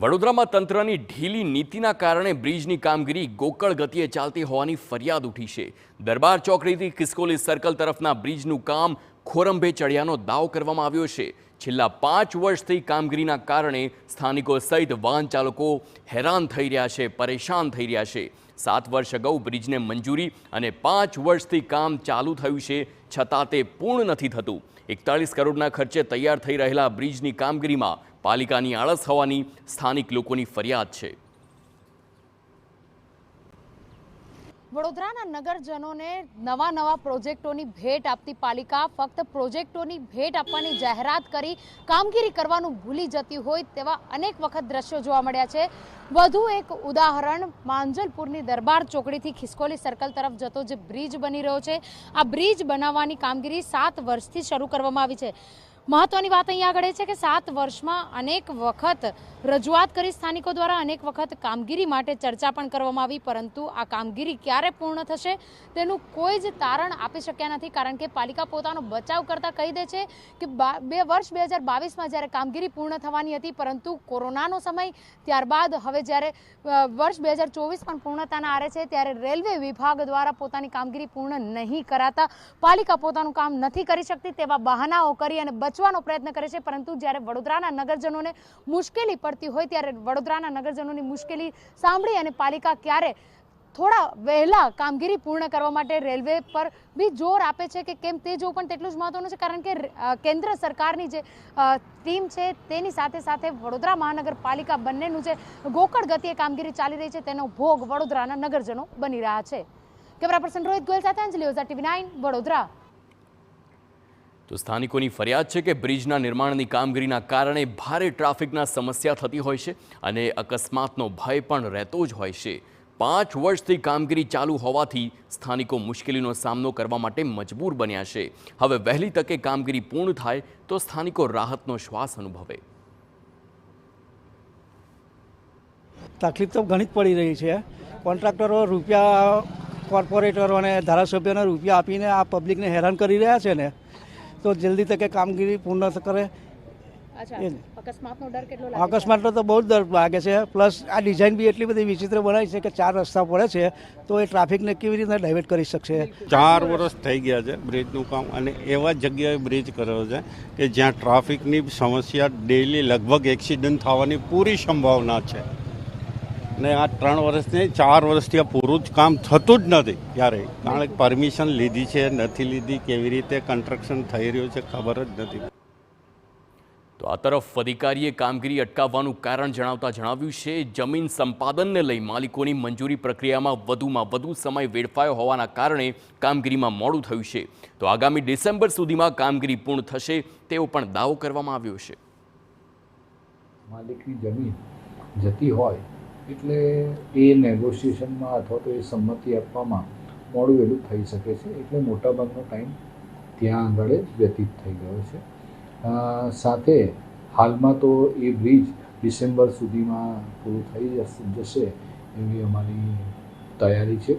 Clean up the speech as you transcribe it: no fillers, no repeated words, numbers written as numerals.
વડોદરામાં તંત્રની ઢીલી નીતિના કારણે બ્રિજની કામગીરી ગોકળ ગતિએ ચાલતી હોવાની ફરિયાદ ઉઠી છે। દરબાર ચોકડીથી ખિસકોલી સર્કલ તરફના બ્રિજનું કામ ખોરંભે ચડ્યાનો દાવો કરવામાં આવ્યો છે। છેલ્લા 5 વર્ષથી કામગીરીના કારણે સ્થાનિકો સહિત વાહન ચાલકો હેરાન થઈ રહ્યા છે, પરેશાન થઈ રહ્યા છે। 7 વર્ષ અગાઉ બ્રિજને મંજૂરી અને 5 વર્ષથી કામ ચાલુ થયું છે, છતાં તે પૂર્ણ નથી થતું। 41 કરોડના ખર્ચે તૈયાર થઈ રહેલા બ્રિજની કામગીરીમાં પાલિકાની આળસ હોવાની સ્થાનિક લોકોની ફરિયાદ છે। વડોદરાના નગરજનોને નવા પ્રોજેક્ટોની ભેટ આપતી પાલિકા ફક્ત પ્રોજેક્ટોની ભેટ આપવાની જાહેરાત કરી કામગીરી કરવાનું ભૂલી જતી હોય તેવા અનેક વખત દ્રશ્યો જોવા મળ્યા છે। વધુ એક ઉદાહરણ માંજલપુરની દરબાર ચોકડીથી ખિસકોલી સર્કલ તરફ જતો જે બ્રિજ બની રહ્યો છે, આ બ્રિજ બનાવવાની કામગીરી 7 વર્ષથી શરૂ કરવામાં આવી છે। મહત્વની વાત અહીંયા આગળ એ છે કે 7 વર્ષમાં અનેક વખત રજૂઆત કરી સ્થાનિકો દ્વારા, અનેક વખત કામગીરી માટે ચર્ચા પણ કરવામાં આવી, પરંતુ આ કામગીરી ક્યારે પૂર્ણ થશે તેનું કોઈ જ તારણ આપી શક્યા નથી। કારણ કે પાલિકા પોતાનો બચાવ કરતા કહી દે છે કે વર્ષ 2022માં જ્યારે કામગીરી પૂર્ણ થવાની હતી, પરંતુ કોરોનાનો સમય, ત્યારબાદ હવે જ્યારે વર્ષ 2024 પણ પૂર્ણતાના આરે છે, ત્યારે રેલવે વિભાગ દ્વારા પોતાની કામગીરી પૂર્ણ નહીં કરાતા પાલિકા પોતાનું કામ નથી કરી શકતી તેવા બહાનાઓ કરી અને બચવાનો પ્રયત્ન કરે છે। પરંતુ જ્યારે વડોદરાના નગરજનોને મુશ્કેલી પડતી હોય ત્યારે વડોદરાના નગરજનોની મુશ્કેલી સાંભળી અને પાલિકા ક્યારે થોડા વહેલા કામગીરી પૂર્ણ કરવા માટે રેલવે પર બી જોર આપે છે કે કેમ તે જોવું પણ તેટલું જ મહત્વનું છે। કારણ કે કેન્દ્ર સરકારની જે ટીમ છે તેની સાથે સાથે વડોદરા મહાનગરપાલિકા બંનેનું જે ગોકળ ગતિએ કામગીરી ચાલી રહી છે તેનો ભોગ વડોદરાના નગરજનો બની રહ્યા છે। કેમેરા પર્સન રોહિત ગોયલ સાથે અંજલિ ઓઝા, TV9 વડોદરા। તો સ્થાનિકોની ફરિયાદ છે કે બ્રિજના નિર્માણની કામગીરીના કારણે ભારે ટ્રાફિકના સમસ્યા થતી હોય છે અને અકસ્માતનો ભય પણ રહેતો જ હોય છે। 5 વર્ષથી કામગીરી ચાલુ હોવાથી સ્થાનિકો મુશ્કેલીનો સામનો કરવા માટે મજબૂર બન્યા છે। હવે વહેલી તકે કામગીરી પૂર્ણ થાય તો સ્થાનિકો રાહતનો શ્વાસ અનુભવે। તકલીફ તો ઘણી જ પડી રહી છે। કોન્ટ્રાક્ટરો રૂપિયા, કોર્પોરેટરો અને ધારાસભ્યોને રૂપિયા આપીને આ પબ્લિકને હેરાન કરી રહ્યા છે ને, તો જલ્દી તકે કામગીરી પૂર્ણ કરે। અકસ્માતનો તો બહુ જ ડર લાગે છે। પ્લસ આ ડિઝાઇન બી એટલી બધી વિચિત્ર બનાવી છે કે 4 રસ્તા પડે છે, તો એ ટ્રાફિકને કેવી રીતે ડાયવર્ટ કરી શકશે। 4 વર્ષ થઈ ગયા છે બ્રિજનું કામ, અને એવા જગ્યાએ બ્રિજ કર્યો છે કે જ્યાં ટ્રાફિકની સમસ્યા ડેઈલી લગભગ એક્સિડન્ટ થવાની પૂરી સંભાવના છે, ને આ 3 વર્ષથી 4 વર્ષથી આ પૂરું જ કામ થતું જ નથી ક્યારેય। કારણ કે પરમિશન લીધી છે, નથી લીધી, કેવી રીતે કન્સ્ટ્રક્શન થઈ રહ્યું છે ખબર જ નથી। તો આ તરફ અધિકારીએ કામગીરી અટકાવવાનું કારણ જણાવતા જણાવ્યું છે જમીન સંપાદનને લઈ માલિકોની મંજૂરી પ્રક્રિયામાં વધુમાં વધુ સમય વેડફાયો હોવાના કારણે કામગીરીમાં મોડું થયું છે। તો આગામી ડિસેમ્બર સુધીમાં કામગીરી પૂર્ણ થશે તેવો પણ દાવો કરવામાં આવ્યો છે। માલિકની જમીન જતી હોય એટલે એ નેગોશિએશનમાં અથવા તો એ સંમતિ આપવામાં મોડું વહેલું થઈ શકે છે, એટલે મોટાભાગનો ટાઈમ ત્યાં આગળ વ્યતીત થઈ ગયો છે। સાથે હાલમાં તો એ બ્રિજ ડિસેમ્બર સુધીમાં પૂરું થઈ જશે એવી અમારી તૈયારી છે।